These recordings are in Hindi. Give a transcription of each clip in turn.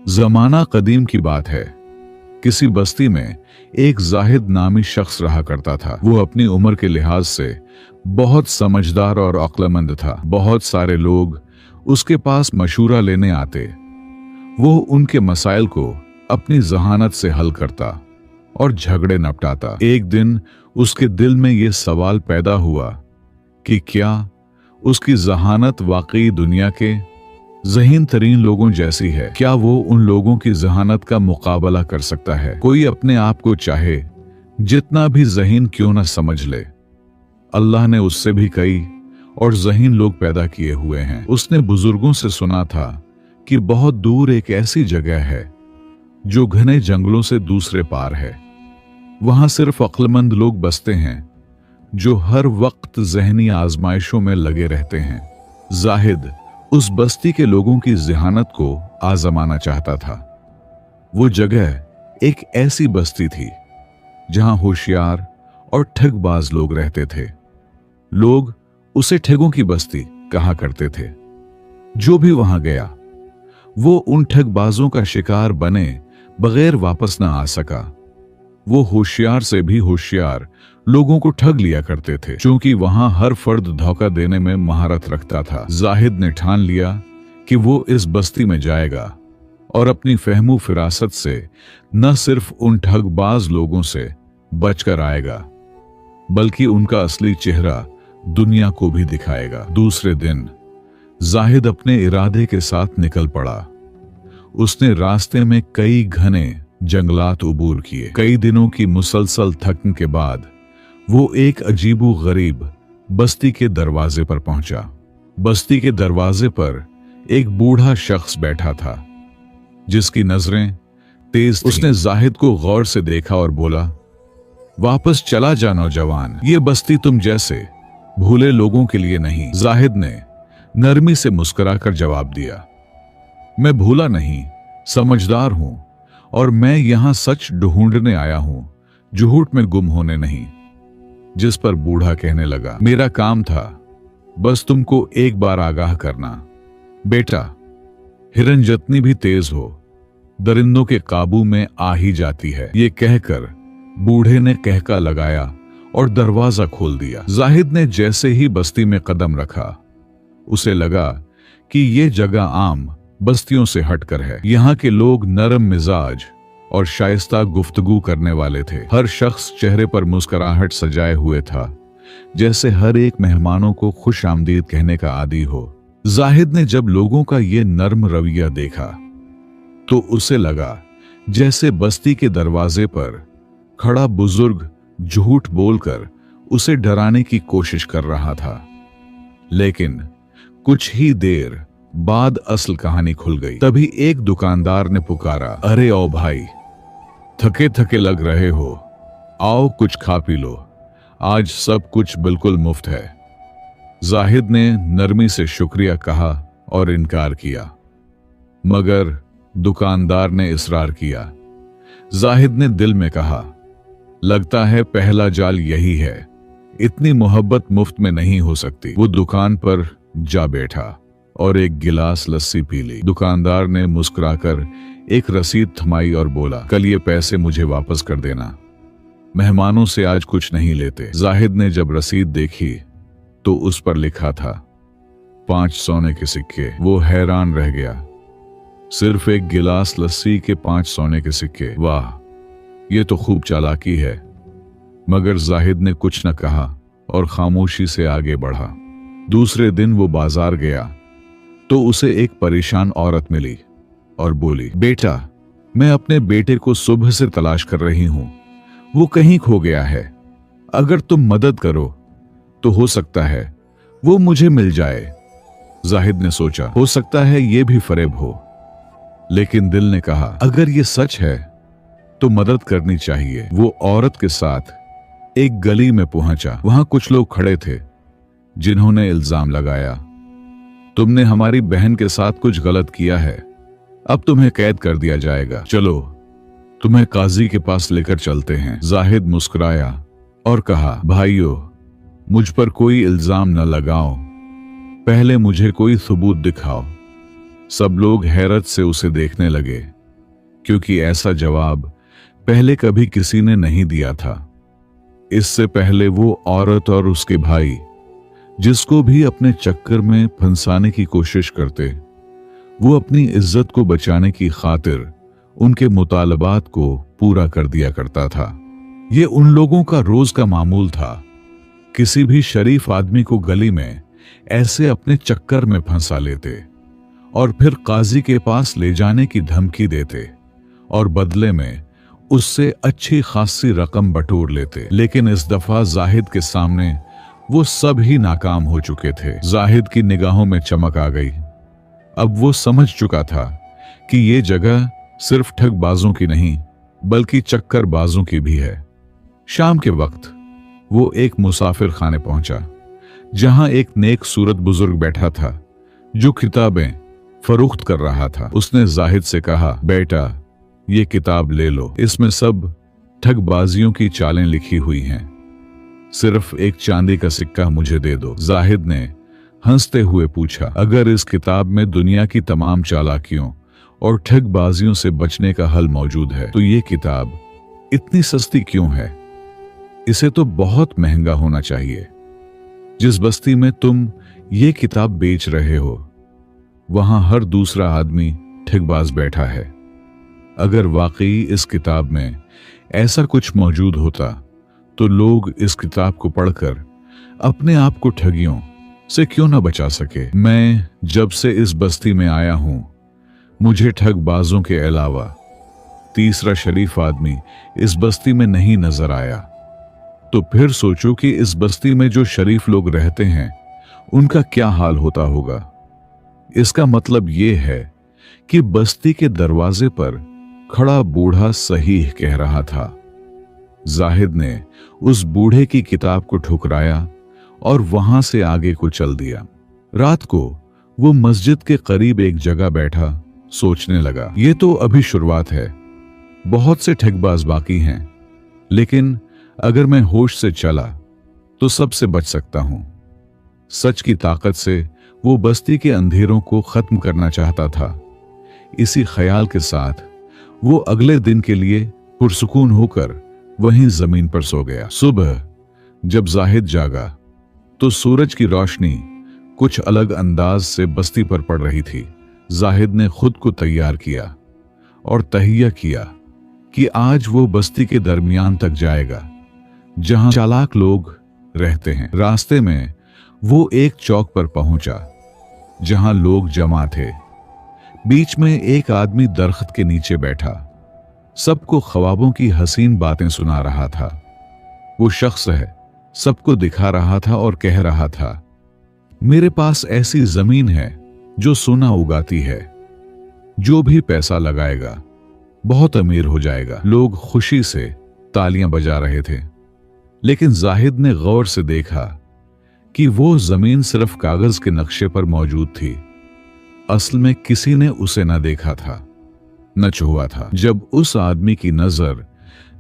जमाना कदीम की बात है। किसी बस्ती में एक जाहिद नामी शख्स रहा करता था। वो अपनी उम्र के लिहाज से बहुत समझदार और अक्लमंद था। बहुत सारे लोग उसके पास मशूरा लेने आते। वो उनके मसाइल को अपनी जहानत से हल करता और झगड़े निपटाता। एक दिन उसके दिल में ये सवाल पैदा हुआ कि क्या उसकी जहानत वाकई दुनिया के ज़हीन तरीन लोगों जैसी है? क्या वो उन लोगों की जहानत का मुकाबला कर सकता है? कोई अपने आप को चाहे जितना भी ज़हीन क्यों न समझ ले, अल्लाह ने उससे भी कई और ज़हीन लोग पैदा किए हुए हैं। उसने बुजुर्गों से सुना था कि बहुत दूर एक ऐसी जगह है जो घने जंगलों से दूसरे पार है। वहां सिर्फ अक्लमंद लोग बसते हैं जो हर वक्त ज़हनी आजमाइशों में लगे रहते हैं। जाहिद उस बस्ती के लोगों की ज़हानत को आजमाना चाहता था। वो जगह एक ऐसी बस्ती थी जहां होशियार और ठगबाज लोग रहते थे। लोग उसे ठगों की बस्ती कहा करते थे। जो भी वहां गया वो उन ठगबाजों का शिकार बने बगैर वापस ना आ सका। वो होशियार से भी होशियार लोगों को ठग लिया करते थे, क्योंकि वहां हर फर्द धोखा देने में महारत रखता था। जाहिद ने ठान लिया कि वो इस बस्ती में जाएगा और अपनी फहमू फिरासत से न सिर्फ उन ठगबाज लोगों से बचकर आएगा, बल्कि उनका असली चेहरा दुनिया को भी दिखाएगा। दूसरे दिन जाहिद अपने इरादे के साथ निकल पड़ा। उसने रास्ते में कई घने जंगलात उबूर किए। कई दिनों की मुसलसल थकन के बाद वो एक अजीबो गरीब बस्ती के दरवाजे पर पहुंचा। बस्ती के दरवाजे पर एक बूढ़ा शख्स बैठा था जिसकी नजरें तेज थीं। उसने जाहिद को गौर से देखा और बोला, वापस चला जा नौजवान, ये बस्ती तुम जैसे भूले लोगों के लिए नहीं। जाहिद ने नरमी से मुस्कुराकर जवाब दिया, मैं भूला नहीं, समझदार हूं और मैं यहां सच ढूंढने आया हूं, झूठ में गुम होने नहीं। जिस पर बूढ़ा कहने लगा, मेरा काम था बस तुमको एक बार आगाह करना। बेटा, हिरन जितनी भी तेज हो दरिंदों के काबू में आ ही जाती है। ये कहकर बूढ़े ने कहका लगाया और दरवाजा खोल दिया। जाहिद ने जैसे ही बस्ती में कदम रखा उसे लगा कि ये जगह आम बस्तियों से हटकर है। यहाँ के लोग नरम मिजाज और शाइस्ता गुफ्तगू करने वाले थे। हर शख्स चेहरे पर मुस्कुराहट सजाए हुए था, जैसे हर एक मेहमानों को खुश आमदीद कहने का आदी हो। जाहिद ने जब लोगों का ये नर्म रवैया देखा तो उसे लगा जैसे बस्ती के दरवाजे पर खड़ा बुजुर्ग झूठ बोलकर उसे डराने की कोशिश कर रहा था। लेकिन कुछ ही देर बाद असल कहानी खुल गई। तभी एक दुकानदार ने पुकारा, अरे ओ भाई, थके थके लग रहे हो, आओ कुछ खा पी लो, आज सब कुछ बिल्कुल मुफ्त है। जाहिद ने नरमी से शुक्रिया कहा और इनकार किया, मगर दुकानदार ने इसरार किया। जाहिद ने दिल में कहा, लगता है पहला जाल यही है, इतनी मोहब्बत मुफ्त में नहीं हो सकती। वो दुकान पर जा बैठा और एक गिलास लस्सी पी ली। दुकानदार ने मुस्कुराकर एक रसीद थमाई और बोला, कल ये पैसे मुझे वापस कर देना, मेहमानों से आज कुछ नहीं लेते। जाहिद ने जब रसीद देखी तो उस पर लिखा था 5 सोने के सिक्के। वो हैरान रह गया, सिर्फ एक गिलास लस्सी के 5 सोने के सिक्के, वाह, ये तो खूब चालाकी है। मगर जाहिद ने कुछ न कहा और खामोशी से आगे बढ़ा। दूसरे दिन वो बाजार गया तो उसे एक परेशान औरत मिली और बोली, बेटा, मैं अपने बेटे को सुबह से तलाश कर रही हूं, वो कहीं खो गया है। अगर तुम मदद करो तो हो सकता है वो मुझे मिल जाए। जाहिद ने सोचा, हो सकता है ये भी फरेब हो, लेकिन दिल ने कहा, अगर ये सच है तो मदद करनी चाहिए। वो औरत के साथ एक गली में पहुंचा। वहां कुछ लोग खड़े थे जिन्होंने इल्जाम लगाया, तुमने हमारी बहन के साथ कुछ गलत किया है, अब तुम्हें कैद कर दिया जाएगा, चलो तुम्हें काजी के पास लेकर चलते हैं। जाहिद मुस्कुराया और कहा, भाइयों, मुझ पर कोई इल्जाम न लगाओ, पहले मुझे कोई सबूत दिखाओ। सब लोग हैरत से उसे देखने लगे। क्योंकि ऐसा जवाब पहले कभी किसी ने नहीं दिया था। इससे पहले वो औरत और उसके भाई जिसको भी अपने चक्कर में फंसाने की कोशिश करते, वो अपनी इज्जत को बचाने की खातिर उनके मुतालबात को पूरा कर दिया करता था। ये उन लोगों का रोज का मामूल था। किसी भी शरीफ आदमी को गली में ऐसे अपने चक्कर में फंसा लेते और फिर काजी के पास ले जाने की धमकी देते और बदले में उससे अच्छी खासी रकम बटोर लेते। लेकिन इस दफा जाहिद के सामने वो सब ही नाकाम हो चुके थे। जाहिद की निगाहों में चमक आ गई। अब वो समझ चुका था कि ये जगह सिर्फ ठगबाजों की नहीं बल्कि चक्करबाजों की भी है। शाम के वक्त वो एक मुसाफिर खाने पहुंचा, जहां एक नेक सूरत बुजुर्ग बैठा था जो किताबें फरोख्त कर रहा था। उसने जाहिद से कहा, बेटा ये किताब ले लो, इसमें सब ठगबाजियों की चालें लिखी हुई हैं। सिर्फ एक चांदी का सिक्का मुझे दे दो। जाहिद ने हंसते हुए पूछा, अगर इस किताब में दुनिया की तमाम चालाकियों और ठगबाजियों से बचने का हल मौजूद है तो ये किताब इतनी सस्ती क्यों है? इसे तो बहुत महंगा होना चाहिए। जिस बस्ती में तुम ये किताब बेच रहे हो वहां हर दूसरा आदमी ठगबाज बैठा है। अगर वाकई इस किताब में ऐसा कुछ मौजूद होता तो लोग इस किताब को पढ़कर अपने आप को ठगियों से क्यों न बचा सके। मैं जब से इस बस्ती में आया हूं मुझे ठगबाजों के अलावा तीसरा शरीफ आदमी इस बस्ती में नहीं नजर आया। तो फिर सोचो कि इस बस्ती में जो शरीफ लोग रहते हैं उनका क्या हाल होता होगा। इसका मतलब ये है कि बस्ती के दरवाजे पर खड़ा बूढ़ा सही कह रहा था। जाहिद ने उस बूढ़े की किताब को ठुकराया और वहां से आगे को चल दिया। रात को वो मस्जिद के करीब एक जगह बैठा सोचने लगा, ये तो अभी शुरुआत है, बहुत से ठगबाज बाकी हैं, लेकिन अगर मैं होश से चला तो सबसे बच सकता हूं। सच की ताकत से वो बस्ती के अंधेरों को खत्म करना चाहता था। इसी ख्याल के साथ वो अगले दिन के लिए पुरसुकून होकर वहीं जमीन पर सो गया। सुबह जब जाहिद जागा तो सूरज की रोशनी कुछ अलग अंदाज से बस्ती पर पड़ रही थी। जाहिद ने खुद को तैयार किया और तहिया किया कि आज वो बस्ती के दरमियान तक जाएगा जहां चालाक लोग रहते हैं। रास्ते में वो एक चौक पर पहुंचा जहां लोग जमा थे। बीच में एक आदमी दरख्त के नीचे बैठा सबको ख्वाबों की हसीन बातें सुना रहा था। वो शख्स है सबको दिखा रहा था और कह रहा था, मेरे पास ऐसी जमीन है जो सोना उगाती है, जो भी पैसा लगाएगा बहुत अमीर हो जाएगा। लोग खुशी से तालियां बजा रहे थे, लेकिन जाहिद ने गौर से देखा कि वो जमीन सिर्फ कागज के नक्शे पर मौजूद थी। असल में किसी ने उसे न देखा था न छुआ था। जब उस आदमी की नजर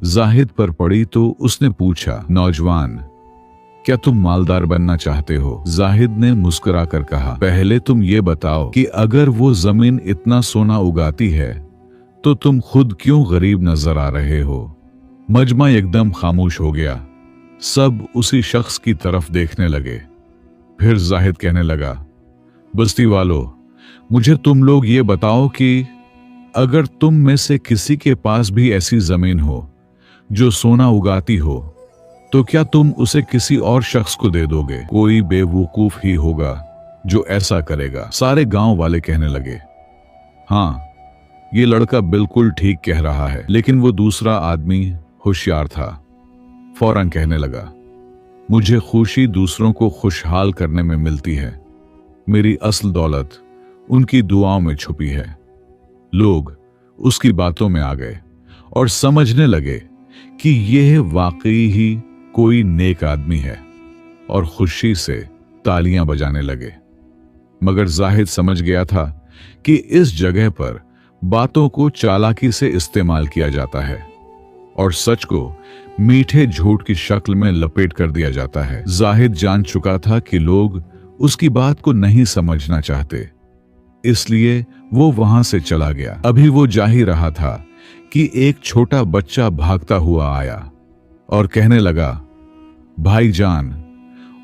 जाहिद पर पड़ी तो उसने पूछा, नौजवान क्या तुम मालदार बनना चाहते हो? जाहिद ने मुस्कुराकर कहा, पहले तुम ये बताओ कि अगर वो जमीन इतना सोना उगाती है तो तुम खुद क्यों गरीब नजर आ रहे हो? मजमा एकदम खामोश हो गया। सब उसी शख्स की तरफ देखने लगे। फिर जाहिद कहने लगा, बस्ती वालों, मुझे तुम लोग ये बताओ कि अगर तुम में से किसी के पास भी ऐसी जमीन हो जो सोना उगाती हो तो क्या तुम उसे किसी और शख्स को दे दोगे? कोई बेवकूफ ही होगा जो ऐसा करेगा। सारे गांव वाले कहने लगे, हाँ ये लड़का बिल्कुल ठीक कह रहा है। लेकिन वो दूसरा आदमी होशियार था, फौरन कहने लगा, मुझे खुशी दूसरों को खुशहाल करने में मिलती है। मेरी असल दौलत उनकी दुआओं में छुपी है। लोग उसकी बातों में आ गए और समझने लगे कि यह वाकई ही कोई नेक आदमी है और खुशी से तालियां बजाने लगे। मगर जाहिद समझ गया था कि इस जगह पर बातों को चालाकी से इस्तेमाल किया जाता है और सच को मीठे झूठ की शक्ल में लपेट कर दिया जाता है। जाहिद जान चुका था कि लोग उसकी बात को नहीं समझना चाहते, इसलिए वो वहां से चला गया। अभी वो जा ही रहा था कि एक छोटा बच्चा भागता हुआ आया और कहने लगा, भाईजान,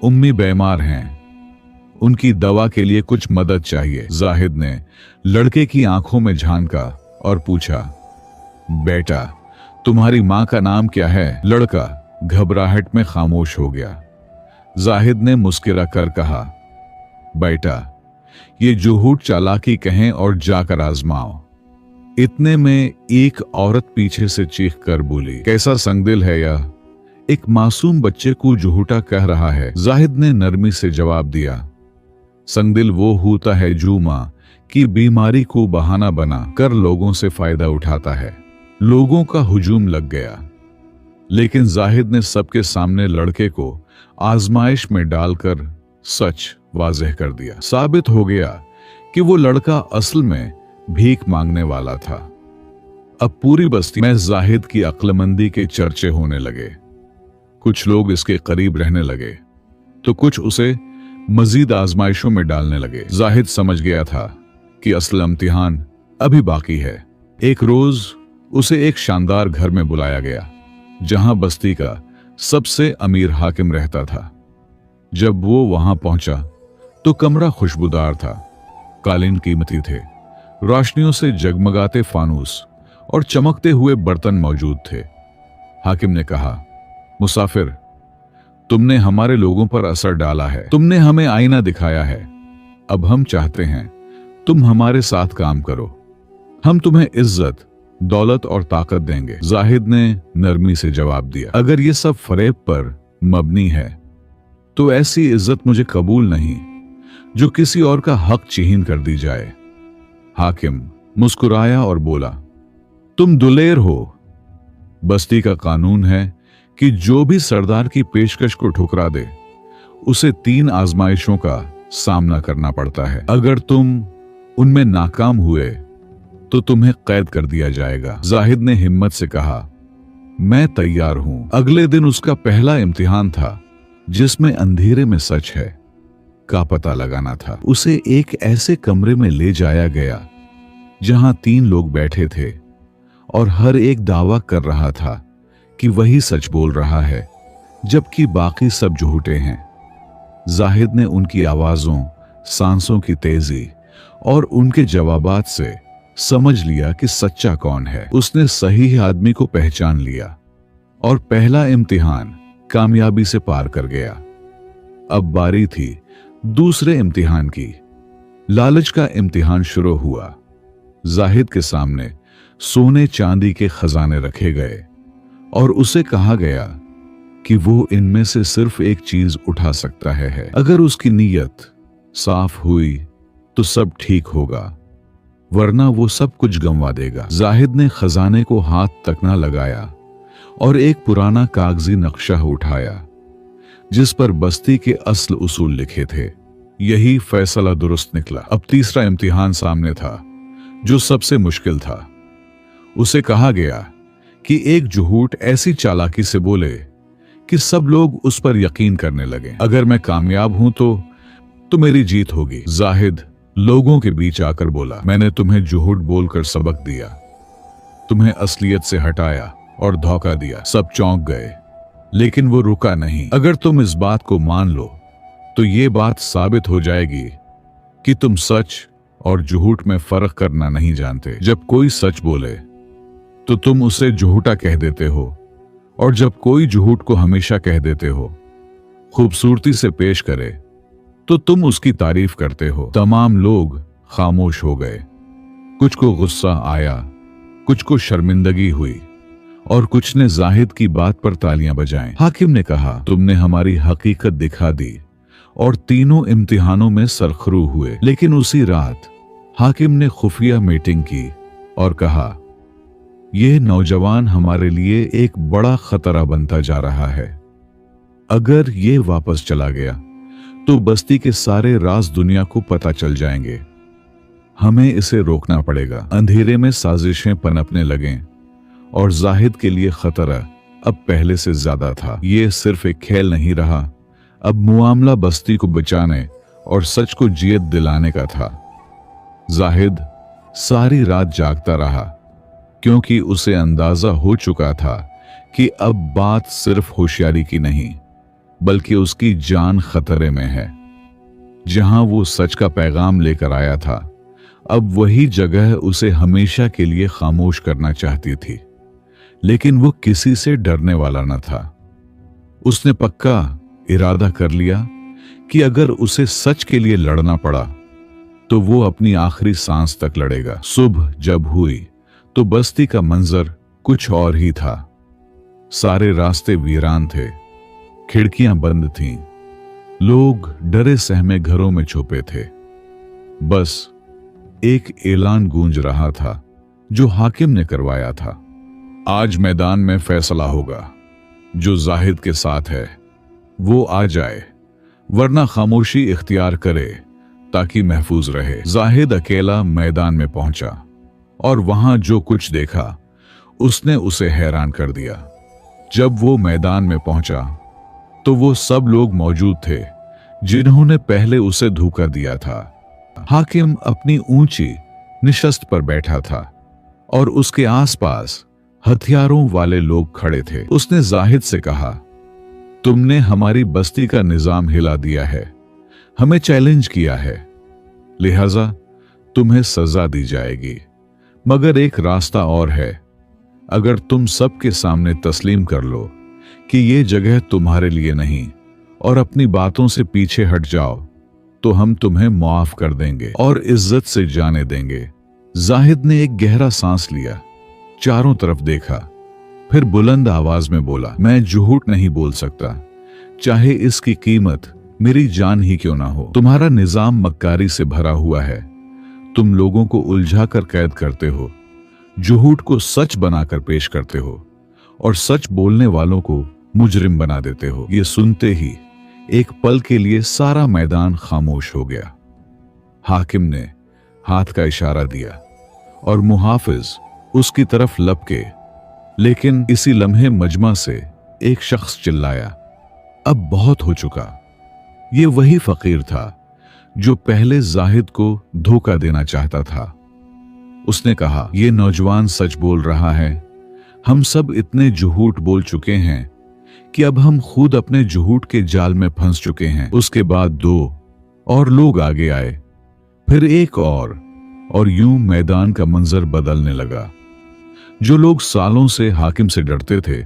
उम्मी बीमार हैं, उनकी दवा के लिए कुछ मदद चाहिए। जाहिद ने लड़के की आंखों में झांका और पूछा, बेटा, तुम्हारी मां का नाम क्या है? लड़का घबराहट में खामोश हो गया। जाहिद ने मुस्कुरा कर कहा, बेटा, ये जुहूट चालाकी कहें और जाकर आजमाओ। इतने में एक औरत पीछे से चीख कर बोली, कैसा संगदिल है यह, एक मासूम बच्चे को जुहूटा कह रहा है। जाहिद ने नरमी से जवाब दिया, संगदिल वो होता है जो मां की बीमारी को बहाना बना कर लोगों से फायदा उठाता है। लोगों का हुजूम लग गया, लेकिन जाहिद ने सबके सामने लड़के को आजमाइश में डालकर सच वाज़ेह कर दिया। साबित हो गया कि वो लड़का असल में भीख मांगने वाला था। अब पूरी बस्ती में जाहिद की अक्लमंदी के चर्चे होने लगे। कुछ लोग इसके करीब रहने लगे तो कुछ उसे मजीद आजमाइशों में डालने लगे। जाहिद समझ गया था कि असल इम्तिहान अभी बाकी है। एक रोज उसे एक शानदार घर में बुलाया गया जहां बस्ती का सबसे अमीर हाकिम रहता था। जब वो वहां पहुंचा तो कमरा खुशबूदार था, कालीन कीमती थे, रोशनियों से जगमगाते फानूस और चमकते हुए बर्तन मौजूद थे। हाकिम ने कहा, मुसाफिर, तुमने हमारे लोगों पर असर डाला है, तुमने हमें आईना दिखाया है। अब हम चाहते हैं तुम हमारे साथ काम करो, हम तुम्हें इज्जत, दौलत और ताकत देंगे। जाहिद ने नरमी से जवाब दिया, अगर ये सब फरेब पर मबनी है तो ऐसी इज्जत मुझे कबूल नहीं जो किसी और का हक छीन कर दी जाए। हाकिम मुस्कुराया और बोला, तुम दुलेर हो। बस्ती का कानून है कि जो भी सरदार की पेशकश को ठुकरा दे उसे 3 आजमाइशों का सामना करना पड़ता है। अगर तुम उनमें नाकाम हुए तो तुम्हें कैद कर दिया जाएगा। जाहिद ने हिम्मत से कहा, मैं तैयार हूं। अगले दिन उसका पहला इम्तिहान था जिसमें अंधेरे में सच है का पता लगाना था। उसे एक ऐसे कमरे में ले जाया गया जहां 3 लोग बैठे थे और हर एक दावा कर रहा था कि वही सच बोल रहा है, जबकि बाकी सब झूठे हैं। जाहिद ने उनकी आवाजों, सांसों की तेजी और उनके जवाबात से समझ लिया कि सच्चा कौन है। उसने सही आदमी को पहचान लिया और पहला इम्तिहान कामयाबी से पार कर गया। अब बारी थी दूसरे इम्तिहान की। लालच का इम्तिहान शुरू हुआ। जाहिद के सामने सोने चांदी के खजाने रखे गए और उसे कहा गया कि वो इनमें से सिर्फ एक चीज उठा सकता है। अगर उसकी नीयत साफ हुई तो सब ठीक होगा, वरना वो सब कुछ गंवा देगा। जाहिद ने खजाने को हाथ तक न लगाया और एक पुराना कागजी नक्शा उठाया जिस पर बस्ती के असल उसूल लिखे थे। यही फैसला दुरुस्त निकला। अब तीसरा इम्तिहान सामने था जो सबसे मुश्किल था। उसे कहा गया कि एक झूठ ऐसी चालाकी से बोले कि सब लोग उस पर यकीन करने लगे। अगर मैं कामयाब हूं तो मेरी जीत होगी। जाहिद लोगों के बीच आकर बोला, मैंने तुम्हें झूठ बोलकर सबक दिया, तुम्हें असलियत से हटाया और धोखा दिया। सब चौंक गए, लेकिन वो रुका नहीं। अगर तुम इस बात को मान लो तो ये बात साबित हो जाएगी कि तुम सच और झूठ में फर्क करना नहीं जानते। जब कोई सच बोले तो तुम उसे झूठा कह देते हो और जब कोई झूठ को हमेशा कह देते हो, खूबसूरती से पेश करे तो तुम उसकी तारीफ करते हो। तमाम लोग खामोश हो गए। कुछ को गुस्सा आया, कुछ को शर्मिंदगी हुई और कुछ ने जाहिद की बात पर तालियां बजाएं। हाकिम ने कहा, तुमने हमारी हकीकत दिखा दी और तीनों इम्तिहानों में सरखरू हुए। लेकिन उसी रात हाकिम ने खुफिया मीटिंग की और कहा, यह नौजवान हमारे लिए एक बड़ा खतरा बनता जा रहा है। अगर ये वापस चला गया तो बस्ती के सारे राज दुनिया को पता चल जाएंगे। हमें इसे रोकना पड़ेगा। अंधेरे में साजिशें पनपने लगें और जाहिद के लिए खतरा अब पहले से ज्यादा था। ये सिर्फ एक खेल नहीं रहा, अब मुआमला बस्ती को बचाने और सच को जियत दिलाने का था। जाहिद सारी रात जागता रहा, क्योंकि उसे अंदाजा हो चुका था कि अब बात सिर्फ होशियारी की नहीं, बल्कि उसकी जान खतरे में है। जहां वो सच का पैगाम लेकर आया था, अब वही जगह उसे हमेशा के लिए खामोश करना चाहती थी। लेकिन वो किसी से डरने वाला न था। उसने पक्का इरादा कर लिया कि अगर उसे सच के लिए लड़ना पड़ा तो वो अपनी आखिरी सांस तक लड़ेगा। सुबह जब हुई तो बस्ती का मंजर कुछ और ही था। सारे रास्ते वीरान थे, खिड़कियां बंद थीं, लोग डरे सहमे घरों में छुपे थे। बस एक ऐलान गूंज रहा था जो हाकिम ने करवाया था। आज मैदान में फैसला होगा। जो जाहिद के साथ है वो आ जाए, वरना खामोशी इख्तियार करे ताकि महफूज रहे। जाहिद अकेला मैदान में पहुंचा और वहां जो कुछ देखा उसने उसे हैरान कर दिया। जब वो मैदान में पहुंचा तो वो सब लोग मौजूद थे जिन्होंने पहले उसे धोखा दिया था। हाकिम अपनी ऊंची निशस्त पर बैठा था और उसके आसपास हथियारों वाले लोग खड़े थे। उसने जाहिद से कहा, तुमने हमारी बस्ती का निजाम हिला दिया है, हमें चैलेंज किया है, लिहाजा तुम्हें सजा दी जाएगी। मगर एक रास्ता और है। अगर तुम सबके सामने तस्लीम कर लो कि ये जगह तुम्हारे लिए नहीं और अपनी बातों से पीछे हट जाओ, तो हम तुम्हें माफ कर देंगे और इज्जत से जाने देंगे। जाहिद ने एक गहरा सांस लिया, चारों तरफ देखा, फिर बुलंद आवाज में बोला, मैं झूठ नहीं बोल सकता, चाहे इसकी कीमत मेरी जान ही क्यों ना हो। तुम्हारा निजाम मक्कारी से भरा हुआ है। तुम लोगों को उलझा कर कैद करते हो, झूठ को सच बनाकर पेश करते हो और सच बोलने वालों को मुजरिम बना देते हो। ये सुनते ही एक पल के लिए सारा मैदान खामोश हो गया। हाकिम ने हाथ का इशारा दिया और मुहाफिज उसकी तरफ लपके, लेकिन इसी लम्हे मजमा से एक शख्स चिल्लाया, अब बहुत हो चुका। ये वही फकीर था जो पहले जाहिद को धोखा देना चाहता था। उसने कहा, ये नौजवान सच बोल रहा है। हम सब इतने झूठ बोल चुके हैं कि अब हम खुद अपने झूठ के जाल में फंस चुके हैं। उसके बाद दो और लोग आगे आए, फिर एक और यूं मैदान का मंजर बदलने लगा। जो लोग सालों से हाकिम से डरते थे,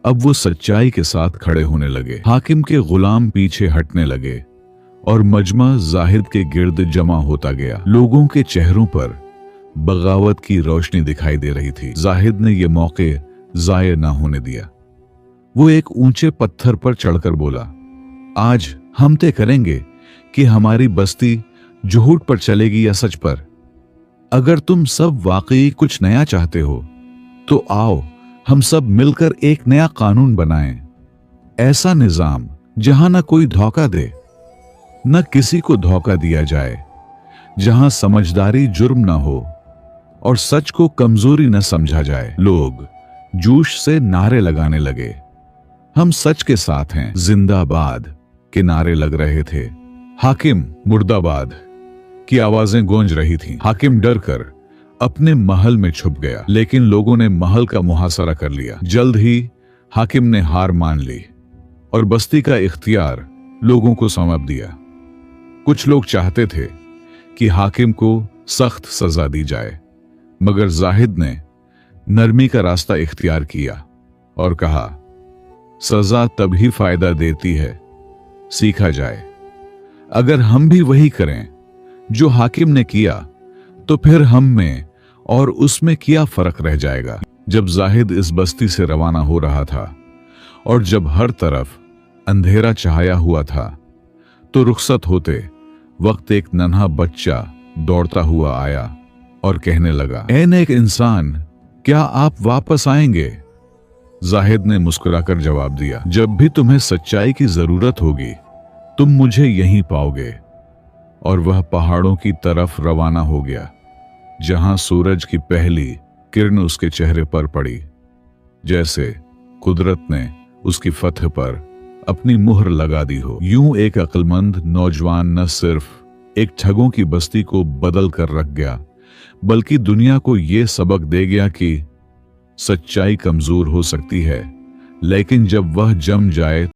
अब वो सच्चाई के साथ खड़े होने लगे। हाकिम के गुलाम पीछे हटने लगे और मजमा जाहिद के गिर्द जमा होता गया। लोगों के चेहरों पर बगावत की रोशनी दिखाई दे रही थी। जाहिद ने यह मौके जाया ना होने दिया। वो एक ऊंचे पत्थर पर चढ़कर बोला, आज हम तय करेंगे कि हमारी बस्ती झूठ पर चलेगी या सच पर। अगर तुम सब वाकई कुछ नया चाहते हो तो आओ हम सब मिलकर एक नया कानून बनाएं। ऐसा निजाम जहां न कोई धोखा दे, न किसी को धोखा दिया जाए, जहां समझदारी जुर्म न हो और सच को कमजोरी न समझा जाए। लोग जोश से नारे लगाने लगे, हम सच के साथ हैं, जिंदाबाद के नारे लग रहे थे। हाकिम मुर्दाबाद की आवाजें गूंज रही थीं। हाकिम डर कर अपने महल में छुप गया, लेकिन लोगों ने महल का मुहासरा कर लिया। जल्द ही हाकिम ने हार मान ली और बस्ती का इख्तियार लोगों को सौंप दिया। कुछ लोग चाहते थे कि हाकिम को सख्त सजा दी जाए, मगर जाहिद ने नरमी का रास्ता इख्तियार किया और कहा, सजा तभी फायदा देती है, सीखा जाए। अगर हम भी वही करें जो हाकिम ने किया, तो फिर हम में और उसमें क्या फर्क रह जाएगा। जब जाहिद इस बस्ती से रवाना हो रहा था और जब हर तरफ अंधेरा छाया हुआ था, तो रुखसत होते वक्त एक नन्हा बच्चा दौड़ता हुआ आया और कहने लगा, ऐ नेक इंसान, क्या आप वापस आएंगे? जाहिद ने मुस्कुराकर जवाब दिया, जब भी तुम्हें सच्चाई की जरूरत होगी तुम मुझे यहीं पाओगे। और वह पहाड़ों की तरफ रवाना हो गया, जहां सूरज की पहली किरण उसके चेहरे पर पड़ी, जैसे कुदरत ने उसकी फतह पर अपनी मुहर लगा दी हो। यूं एक अक्लमंद नौजवान न सिर्फ एक ठगों की बस्ती को बदल कर रख गया, बल्कि दुनिया को यह सबक दे गया कि सच्चाई कमजोर हो सकती है, लेकिन जब वह जम जाए